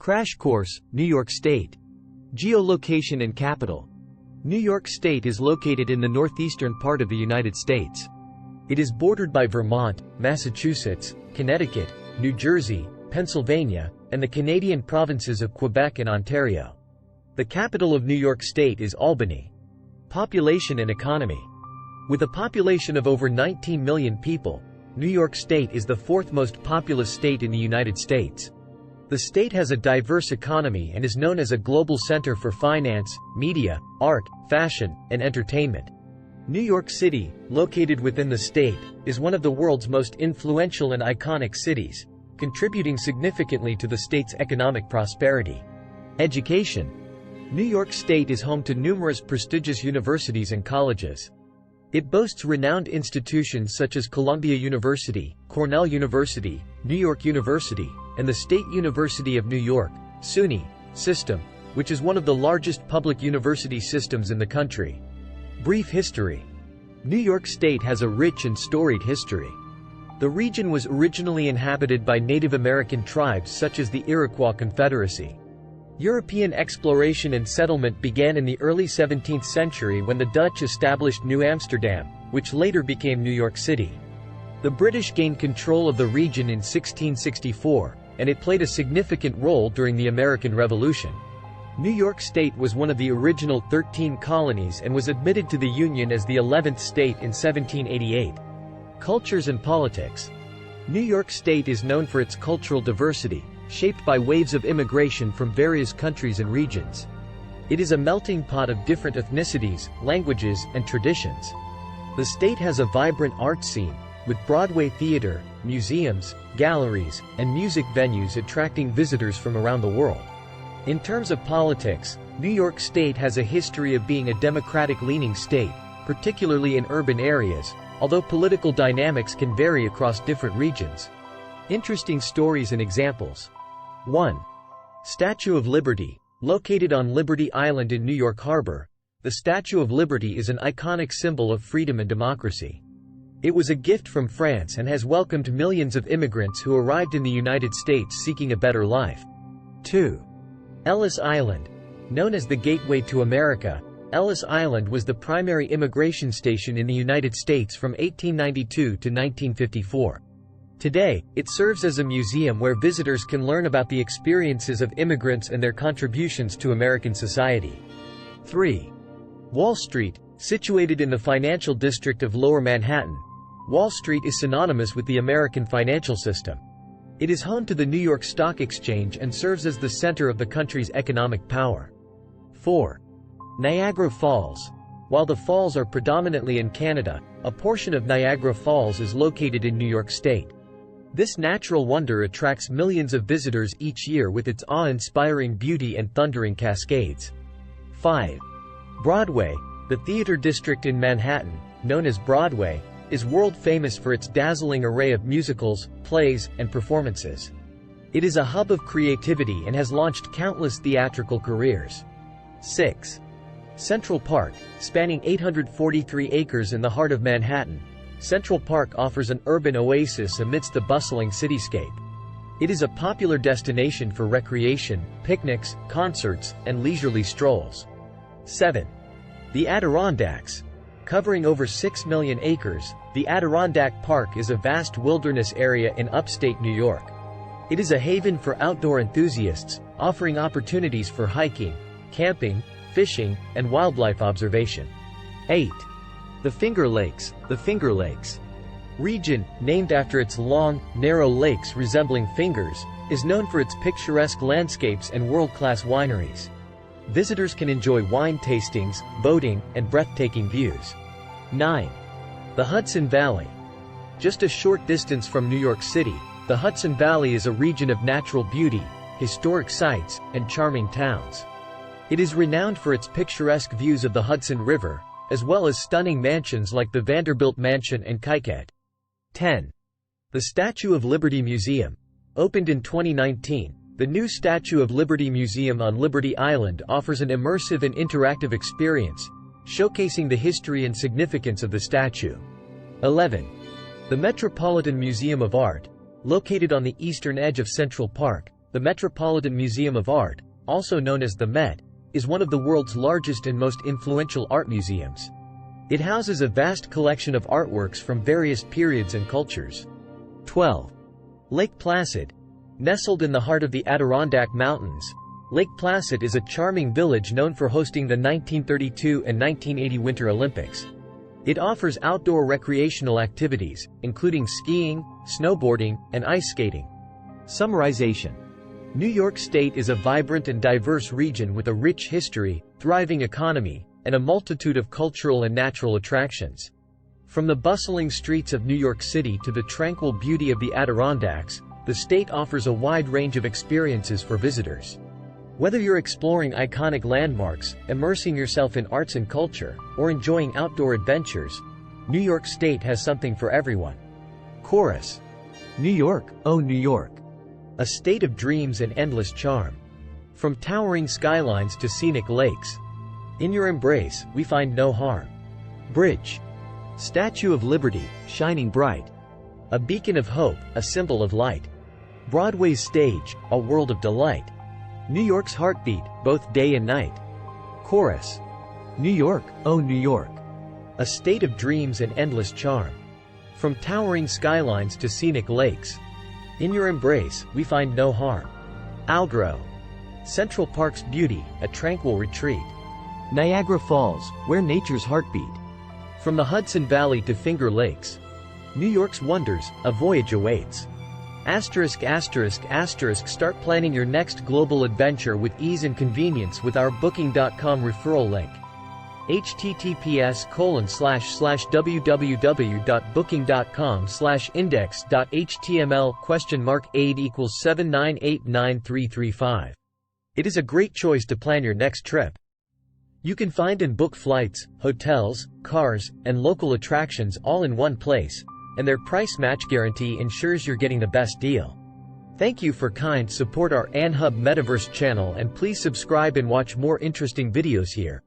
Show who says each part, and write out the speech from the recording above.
Speaker 1: Crash Course, New York State. Geolocation and Capital. New York State is located in the northeastern part of the United States. It is bordered by Vermont, Massachusetts, Connecticut, New Jersey, Pennsylvania, and the Canadian provinces of Quebec and Ontario. The capital of New York State is Albany. Population and economy. With a population of over 19 million people, New York State is the fourth most populous state in the United States. The state has a diverse economy and is known as a global center for finance, media, art, fashion, and entertainment. New York City, located within the state, is one of the world's most influential and iconic cities, contributing significantly to the state's economic prosperity. Education. New York State is home to numerous prestigious universities and colleges. It boasts renowned institutions such as Columbia University, Cornell University, New York University, and the State University of New York, SUNY, system, which is one of the largest public university systems in the country. Brief history. New York State has a rich and storied history. The region was originally inhabited by Native American tribes such as the Iroquois Confederacy. European exploration and settlement began in the early 17th century when the Dutch established New Amsterdam, which later became New York City. The British gained control of the region in 1664, and it played a significant role during the American Revolution. New York State was one of the original 13 colonies and was admitted to the Union as the 11th state in 1788. Cultures and politics. New York State is known for its cultural diversity, shaped by waves of immigration from various countries and regions. It is a melting pot of different ethnicities, languages, and traditions. The state has a vibrant art scene, with Broadway theater, museums, galleries, and music venues attracting visitors from around the world. In terms of politics, New York State has a history of being a Democratic-leaning state, particularly in urban areas, although political dynamics can vary across different regions. Interesting stories and examples. 1. Statue of Liberty. Located on Liberty Island in New York Harbor, the Statue of Liberty is an iconic symbol of freedom and democracy. It was a gift from France and has welcomed millions of immigrants who arrived in the United States seeking a better life. 2. Ellis Island. Known as the Gateway to America, Ellis Island was the primary immigration station in the United States from 1892 to 1954. Today, it serves as a museum where visitors can learn about the experiences of immigrants and their contributions to American society. 3. Wall Street. Situated in the financial district of Lower Manhattan, Wall Street is synonymous with the American financial system. It is home to the New York Stock Exchange and serves as the center of the country's economic power. 4. Niagara Falls. While the falls are predominantly in Canada, a portion of Niagara Falls is located in New York State. This natural wonder attracts millions of visitors each year with its awe-inspiring beauty and thundering cascades. 5. Broadway. The theater district in Manhattan, known as Broadway, is world-famous for its dazzling array of musicals, plays, and performances. It is a hub of creativity and has launched countless theatrical careers. 6. Central Park. Spanning 843 acres in the heart of Manhattan, Central Park offers an urban oasis amidst the bustling cityscape. It is a popular destination for recreation, picnics, concerts, and leisurely strolls. 7. The Adirondacks. Covering over 6 million acres, the Adirondack Park is a vast wilderness area in upstate New York. It is a haven for outdoor enthusiasts, offering opportunities for hiking, camping, fishing, and wildlife observation. 8. The Finger Lakes. The Finger Lakes region, named after its long, narrow lakes resembling fingers, is known for its picturesque landscapes and world-class wineries. Visitors can enjoy wine tastings, boating, and breathtaking views. 9. The Hudson Valley. Just a short distance from New York City, the Hudson Valley is a region of natural beauty, historic sites, and charming towns. It is renowned for its picturesque views of the Hudson River, as well as stunning mansions like the Vanderbilt Mansion and Connecticut. 10. The Statue of Liberty Museum. Opened in 2019, the new Statue of Liberty Museum on Liberty Island offers an immersive and interactive experience, showcasing the history and significance of the statue. 11. The Metropolitan Museum of Art. Located on the eastern edge of Central Park, The Metropolitan Museum of Art, also known as the Met, is one of the world's largest and most influential art museums. It houses a vast collection of artworks from various periods and cultures. 12. Lake Placid. Nestled in the heart of the Adirondack Mountains, Lake Placid is a charming village known for hosting the 1932 and 1980 Winter Olympics. It offers outdoor recreational activities, including skiing, snowboarding, and ice skating. Summarization. New York State is a vibrant and diverse region with a rich history, thriving economy, and a multitude of cultural and natural attractions. From the bustling streets of New York City to the tranquil beauty of the Adirondacks, the state offers a wide range of experiences for visitors. Whether you're exploring iconic landmarks, immersing yourself in arts and culture, or enjoying outdoor adventures, New York State has something for everyone. Chorus. New York, oh New York. A state of dreams and endless charm. From towering skylines to scenic lakes, in your embrace, we find no harm. Bridge. Statue of Liberty, shining bright. A beacon of hope, a symbol of light. Broadway's stage, a world of delight. New York's heartbeat, both day and night. Chorus. New York, oh New York. A state of dreams and endless charm. From towering skylines to scenic lakes, in your embrace, we find no harm. Algro. Central Park's beauty, a tranquil retreat. Niagara Falls, where nature's heartbeat. From the Hudson Valley to Finger Lakes, New York's wonders, a voyage awaits. Start planning your next global adventure with ease and convenience with our Booking.com referral link. https://www.booking.com/index.html $aid = 7989335. It is a great choice to plan your next trip. You can find and book flights, hotels, cars, and local attractions all in one place, and their price match guarantee ensures you're getting the best deal. Thank you for support our AnHub Metaverse channel, and please subscribe and watch more interesting videos here.